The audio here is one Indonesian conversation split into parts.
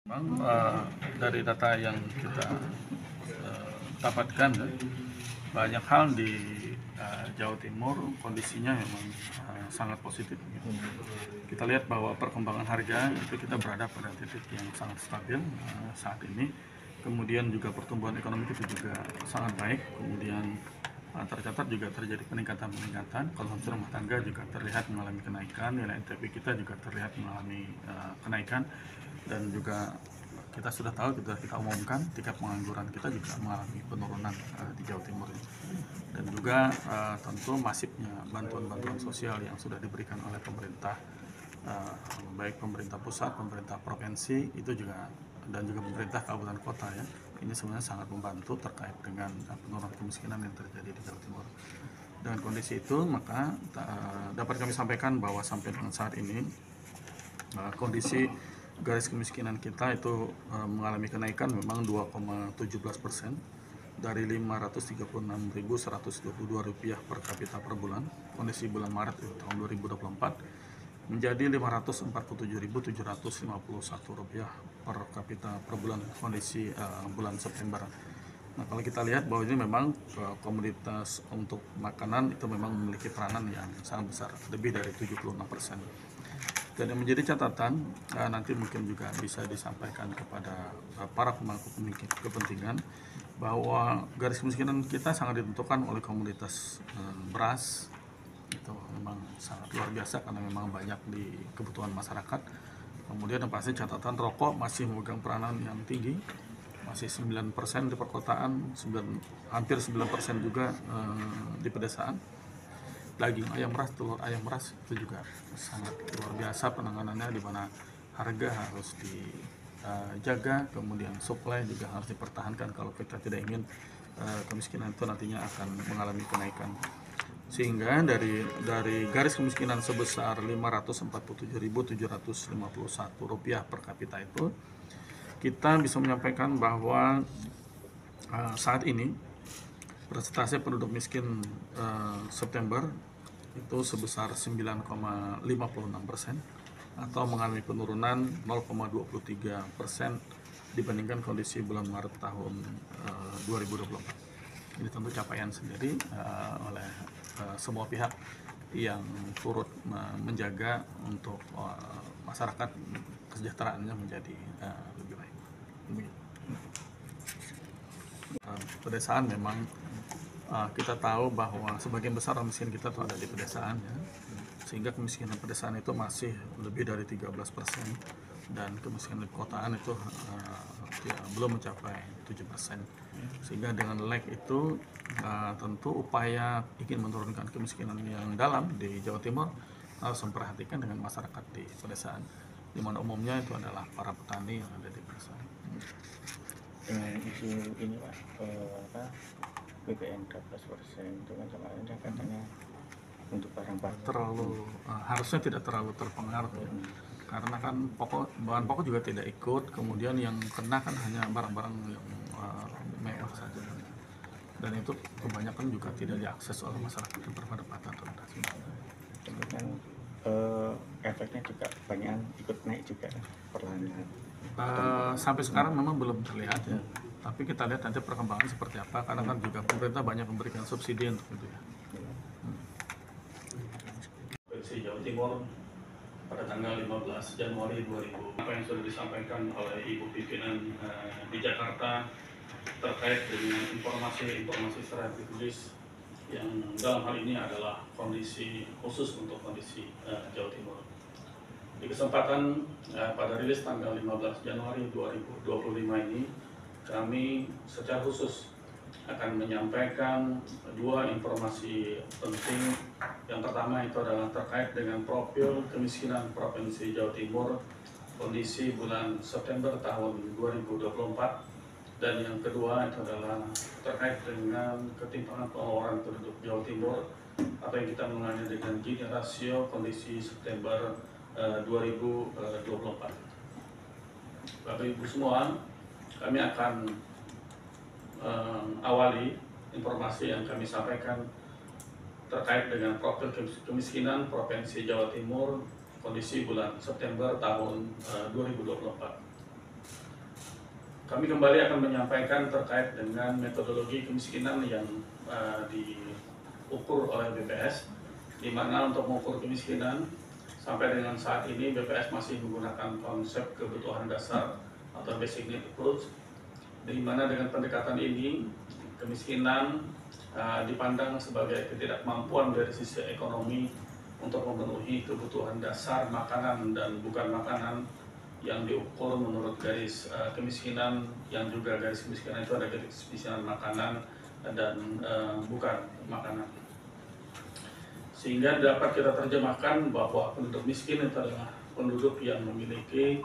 Memang dari data yang kita dapatkan, banyak hal di Jawa Timur kondisinya memang sangat positif. Kita lihat bahwa perkembangan harga itu kita berada pada titik yang sangat stabil saat ini. Kemudian juga pertumbuhan ekonomi kita juga sangat baik. Kemudian tercatat juga terjadi peningkatan. Konsumsi rumah tangga juga terlihat mengalami kenaikan. Nilai NTP kita juga terlihat mengalami kenaikan. Dan juga kita sudah tahu, kita umumkan tingkat pengangguran kita juga mengalami penurunan di Jawa Timur. Dan juga tentu masifnya bantuan-bantuan sosial yang sudah diberikan oleh pemerintah, baik pemerintah pusat, pemerintah provinsi itu juga, dan juga pemerintah kabupaten kota ya. Ini sebenarnya sangat membantu terkait dengan penurunan kemiskinan yang terjadi di Jawa Timur. Dengan kondisi itu, maka dapat kami sampaikan bahwa sampai dengan saat ini kondisi garis kemiskinan kita itu mengalami kenaikan memang 2,17% dari Rp536.122 per kapita per bulan kondisi bulan Maret tahun 2024 menjadi Rp547.751 per kapita per bulan kondisi bulan September. Nah, kalau kita lihat bahwa ini memang komoditas untuk makanan itu memang memiliki peranan yang sangat besar, lebih dari 76%. Dan yang menjadi catatan nanti mungkin juga bisa disampaikan kepada para pemangku kepentingan bahwa garis kemiskinan kita sangat ditentukan oleh komoditas beras. Itu memang sangat luar biasa karena memang banyak di kebutuhan masyarakat. Kemudian yang pasti catatan rokok masih memegang peranan yang tinggi, masih 9% di perkotaan, hampir 9% juga di pedesaan. Daging ayam ras, telur ayam ras itu juga sangat luar biasa penanganannya, di mana harga harus dijaga, kemudian supply juga harus dipertahankan kalau kita tidak ingin kemiskinan itu nantinya akan mengalami kenaikan. Sehingga dari garis kemiskinan sebesar Rp547.751 per kapita itu, kita bisa menyampaikan bahwa saat ini persentase penduduk miskin September itu sebesar 9,56% atau mengalami penurunan 0,23% dibandingkan kondisi bulan Maret tahun 2024. Ini tentu capaian sendiri oleh semua pihak yang turut menjaga untuk masyarakat kesejahteraannya menjadi lebih baik. Pedesaan memang kita tahu bahwa sebagian besar orang miskin kita itu ada di pedesaan ya, sehingga kemiskinan pedesaan itu masih lebih dari 13% dan kemiskinan di kotaan itu belum mencapai 7%. Sehingga dengan lag itu tentu upaya ingin menurunkan kemiskinan yang dalam di Jawa Timur harus memperhatikan dengan masyarakat di pedesaan, di mana umumnya itu adalah para petani yang ada di pedesaan. Dengan isu ini Pak, BBM 12% itu kan kemarin katanya untuk barang-barang harusnya tidak terlalu terpengaruh ya. Karena kan bahan pokok juga tidak ikut, kemudian yang kena kan hanya barang-barang yang mewah saja, dan itu kebanyakan juga tidak diakses oleh masyarakat yang berpendapatan rendah. Tapi kan efeknya juga banyak ikut naik juga perlahan-lahan. Sampai sekarang memang belum terlihat ya, tapi kita lihat nanti perkembangan seperti apa, karena kan juga pemerintah banyak memberikan subsidi untuk itu ya. Provinsi Jawa Timur pada tanggal 15 Januari 2000, apa yang sudah disampaikan oleh Ibu Pimpinan di Jakarta terkait dengan informasi strategis yang dalam hal ini adalah kondisi khusus untuk kondisi Jawa Timur. Di kesempatan pada rilis tanggal 15 Januari 2025 ini, kami secara khusus akan menyampaikan dua informasi penting. Yang pertama itu adalah terkait dengan profil kemiskinan Provinsi Jawa Timur kondisi bulan September tahun 2024, dan yang kedua itu adalah terkait dengan ketimpangan pengeluaran penduduk Jawa Timur atau yang kita mengenal dengan Gini rasio kondisi September 2024. Bapak Ibu semua, kami akan awali informasi yang kami sampaikan terkait dengan profil kemiskinan Provinsi Jawa Timur kondisi bulan September tahun 2024. Kami kembali akan menyampaikan terkait dengan metodologi kemiskinan yang diukur oleh BPS, di mana untuk mengukur kemiskinan sampai dengan saat ini BPS masih menggunakan konsep kebutuhan dasar atau basic need approach, di mana dengan pendekatan ini kemiskinan dipandang sebagai ketidakmampuan dari sisi ekonomi untuk memenuhi kebutuhan dasar makanan dan bukan makanan yang diukur menurut garis kemiskinan, yang juga garis kemiskinan itu ada garis kemiskinan makanan dan bukan makanan. Sehingga dapat kita terjemahkan bahwa penduduk miskin itu adalah penduduk yang memiliki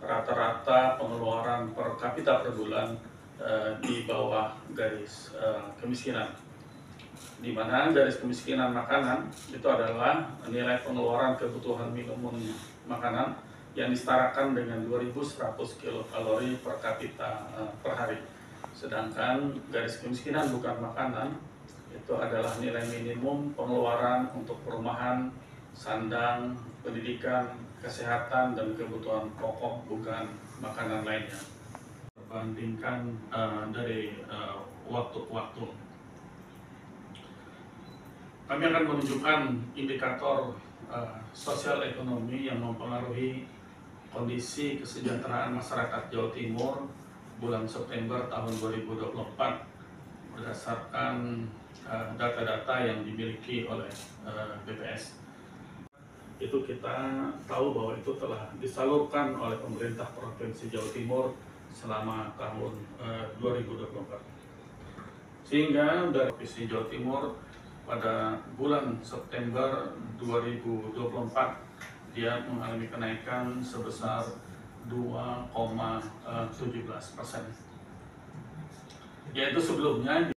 rata-rata pengeluaran per kapita per bulan di bawah garis kemiskinan, di mana garis kemiskinan makanan itu adalah nilai pengeluaran kebutuhan minimum makanan yang disetarakan dengan 2.100 kilokalori per kapita per hari. Sedangkan garis kemiskinan bukan makanan itu adalah nilai minimum pengeluaran untuk perumahan, sandang, pendidikan, kesehatan, dan kebutuhan pokok bukan makanan lainnya. Perbandingkan dari waktu ke waktu. Kami akan menunjukkan indikator sosial ekonomi yang mempengaruhi kondisi kesejahteraan masyarakat Jawa Timur bulan September tahun 2024 berdasarkan data-data yang dimiliki oleh BPS. Itu kita tahu bahwa itu telah disalurkan oleh pemerintah Provinsi Jawa Timur selama tahun 2024. Sehingga dari Provinsi Jawa Timur pada bulan September 2024 dia mengalami kenaikan sebesar 2,17%. Yaitu sebelumnya